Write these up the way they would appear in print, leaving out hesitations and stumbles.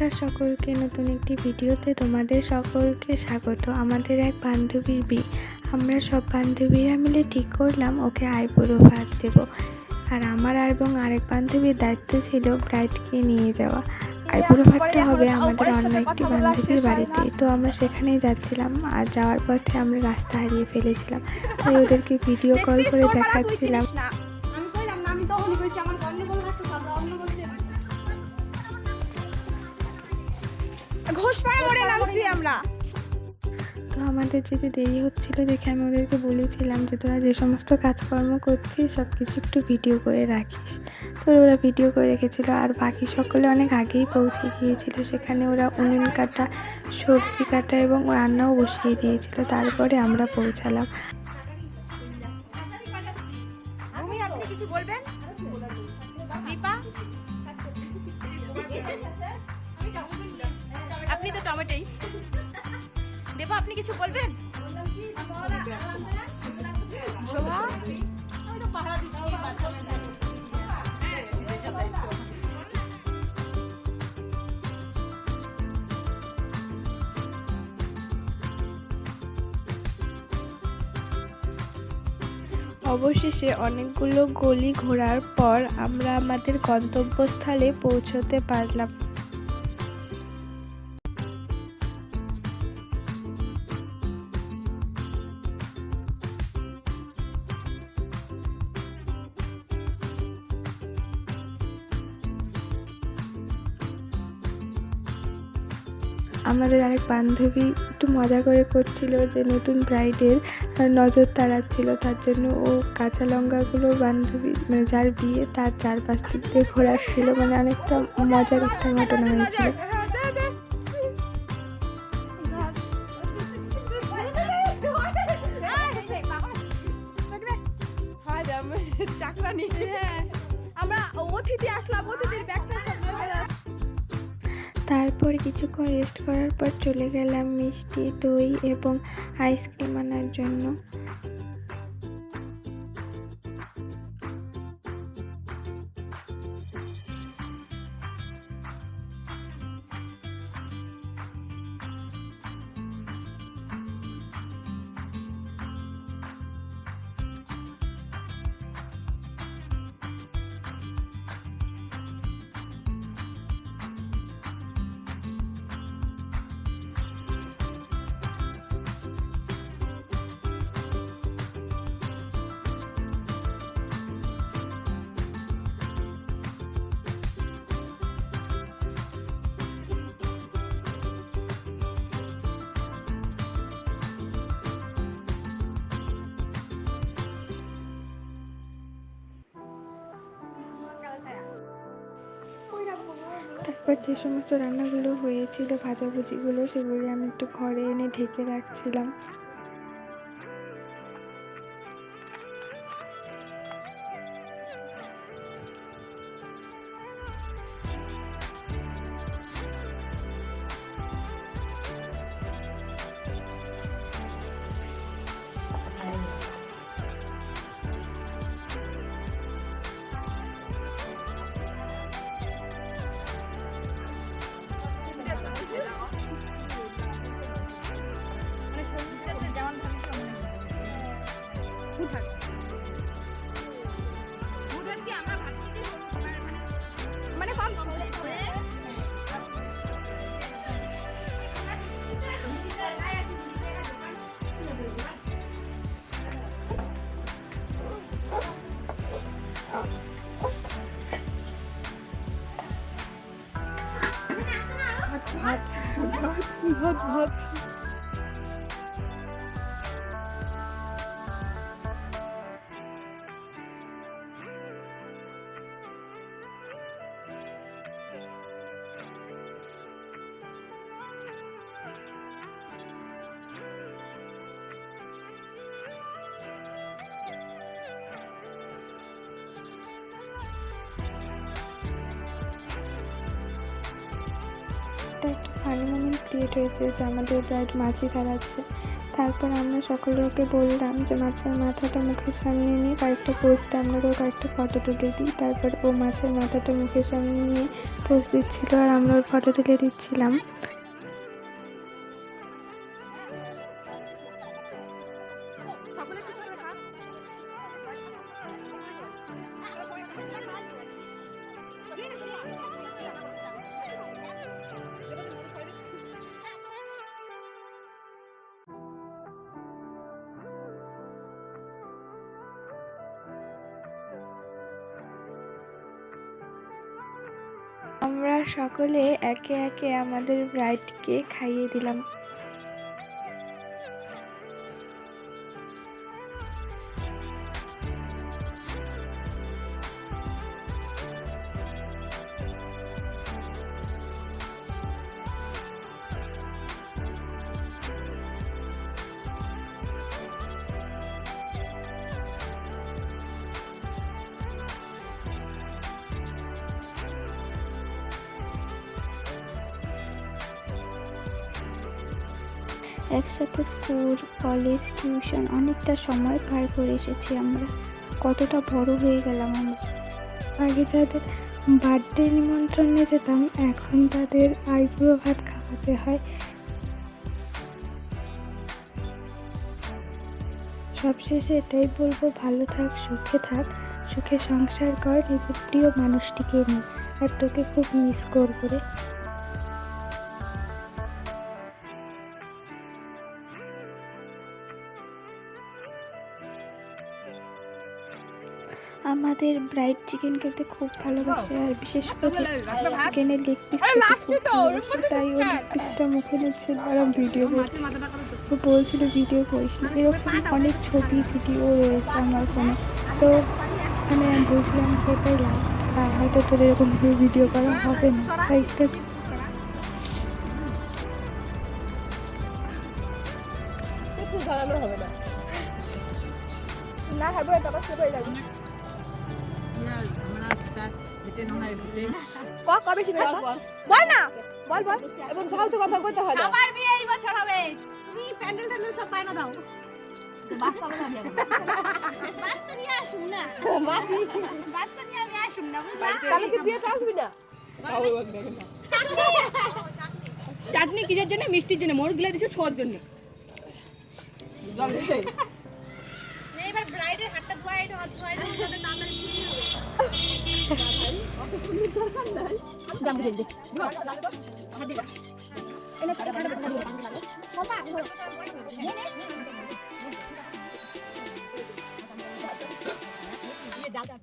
নমস্কার সকলকে, নতুন একটি ভিডিওতে তোমাদের সকলকে স্বাগত। আমাদের এক বান্ধবীর বিয়ে, আমরা সব বান্ধবীরা মিলে ঠিক করলাম ওকে আইবুড়ো ভাত দেব। আর আমার এবং আরেক বান্ধবীর দায়িত্ব ছিল ব্রাইডকে নিয়ে যাওয়া। আইবুড়ো ভাতটা হবে আমাদের অন্য একটি বান্ধবীর বাড়িতে, তো আমরা সেখানেই যাচ্ছিলাম। আর যাওয়ার পথে আমরা রাস্তা হারিয়ে ফেলেছিলাম, তাই ওদেরকে ভিডিও কল করে দেখাচ্ছিলাম। তো আমাদের যেতে দেরি হচ্ছিল দেখে আমি ওদেরকে বলেছিলাম যে তোরা যে সমস্ত কাজকর্ম করছিস সব কিছু একটু ভিডিও করে রাখিস। তো ওরা ভিডিও করে রেখেছিল, আর বাকি সকলে অনেক আগেই পৌঁছে গিয়েছিল। সেখানে ওরা উনুন কাটা, সবজি কাটা এবং রান্নাও বসিয়ে দিয়েছিল। তারপরে আমরা পৌঁছালাম। কিছু বলবেন? আপনি তো টমেটোই দেবো, আপনি কিছু বলবেন? অবশেষে অনেকগুলো গলি ঘোরার পর আমরা আমাদের গন্তব্যস্থলে পৌঁছতে পারলাম। আমাদের আরেক বান্ধবী একটু মজা করে করছিল যে নতুন ব্রাইডের নজর তাড়াচ্ছিল, তার জন্য ও কাঁচা লঙ্কাগুলো বান্ধবী মানে যার বিয়ে তার চারপাশ দিক দিয়ে ঘোরাচ্ছিল। মানে অনেকটা মজার একটা ঘটনা হয়েছিল। আমরা অতিথি আসলাম, অতিথির ব্যাগটা তারপর কিছুক্ষণ রেস্ট করার পর চলে গেলাম মিষ্টি, দই এবং আইসক্রিম আনার জন্য। তারপর যে সমস্ত রান্নাগুলো হয়েছিল, ভাজাভুজিগুলো, সেগুলি আমি একটু ঘরে এনে ঢেকে রাখছিলাম। ভাত একটা ফানি মোমেন্ট ক্রিয়েট হয়েছে যে আমাদের ব্রাইড মাছি দাঁড়াচ্ছে। তারপর আমরা সকলে ওকে বললাম যে মাছের মাথাটা মুখের সামনে নিয়ে কয়েকটা পোজ দিয়ে আমরা ওকে কয়েকটা ফটো তুলে দিই। তারপর ও মাছের মাথাটা মুখের সামনে নিয়ে পোজ দিচ্ছিল আর আমরা ওর ফটো তুলে দিচ্ছিলাম। আমরা সকলে একে একে আমাদের ব্রাইডকে খাইয়ে দিলাম। একসাথে স্কুল, কলেজ, টিউশন অনেকটা সময় পার করে এসেছি আমরা। কতটা বড় হয়ে গেলাম আমরা। আগে যাদের বার্থডে নিমন্ত্রণে যেতাম, এখন তাদের আইবুড়ো ভাত খাওয়াতে হয়। সবশেষে এটাই বলবো, ভালো থাক, সুখে থাক, সুখে সংসার কর নিজের প্রিয় মানুষটিকে নিয়ে। আর তোকে খুব মিস করবো রে। আমাদের ব্রাইড চিকেন খেতে খুব ভালোবাসে, আর বিশেষ করে চিকেনের লেগ পিস খেতে খুব ভালোবাসে। তাই ওর লেগ পিসটা মুখে নিচ্ছিল আর ভিডিও করছে। ও বলছিল ভিডিও করিস না। এরকম অনেক ছবি ভিডিও রয়েছে আমার ফোনে। তো আমি বলছিলাম যে এটাই লাস্ট, আর হয়তো তোর এরকম ভিডিও করা হবে না, তাই একটু হবে না না খাবো তারপর ছোট হয়ে যাবে। কবে শিখবে বল না, বল বল এবং ফালতু কথা কইতে হয় না। সবার বিয়ে এই বছর হবে, তুমি প্যান্ডেল ট্যান্ডেল সব তাই না দাও। বাচ্চা বলা যাবে বাচ্চা নিয়ে আসুন না, বাচ্চা নিয়ে আমি আসুন না, তাহলে কি বিয়ে আসবি না? চাটনি কিসের জন্য? মিষ্টির জন্য। মোর গিলা দিছো ছোর জন্য। এবার ব্রাইডের হাতটা ধোয়া, এটা হাত ধোয়া, এটা তাদের তাড়াতাড়ি খুশি হবে। দাম দে দে হাদিলা এনে কাটা কাটা বাবা দাদা।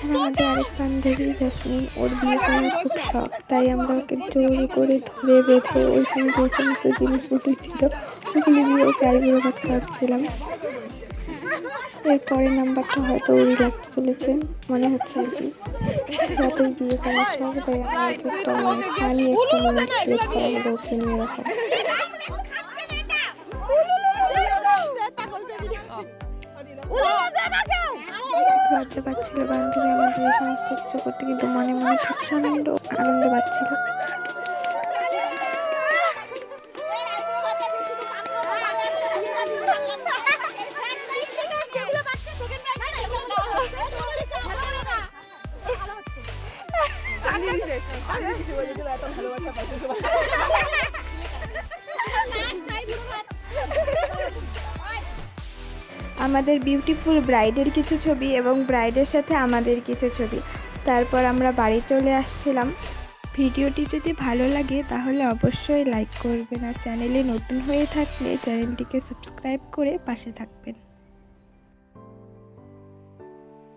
আমাদের আরেক বান্ধবী জাসমিন, ওর বিয়ে করার খুব শখ, তাই আমরা ওকে জোর করে ধরে বেঁধে ওইখানে যে সমস্ত জিনিসগুলি ছিল ওগুলি দিয়ে ওকে আইবুড়ো ভাত খাওয়াচ্ছিলাম। এর পরের নাম্বারটা হয়তো ওরই লাগতে চলেছে মনে হচ্ছে আর কি। রাতেই বিয়ে করার শখ, তাই আমরা ওকে একটা ফানি একটা মোমেন্ট ক্রিয়েট করা হলো ওকে নিয়ে রাখা। লজ্জা পাচ্ছিল বান্ধবী আমাদের এই সমস্ত কিছু করতে, কিন্তু মনে মনে প্রচন্ড আনন্দ পাচ্ছিল। আমাদের বিউটিফুল ব্রাইডের কিছু ছবি এবং ব্রাইডের সাথে আমাদের কিছু ছবি। তারপর আমরা বাড়ি চলে আসছিলাম। ভিডিওটি যদি ভালো লাগে তাহলে অবশ্যই লাইক করবেন, আর চ্যানেলে নতুন হয়ে থাকলে চ্যানেলটিকে সাবস্ক্রাইব করে পাশে থাকবেন।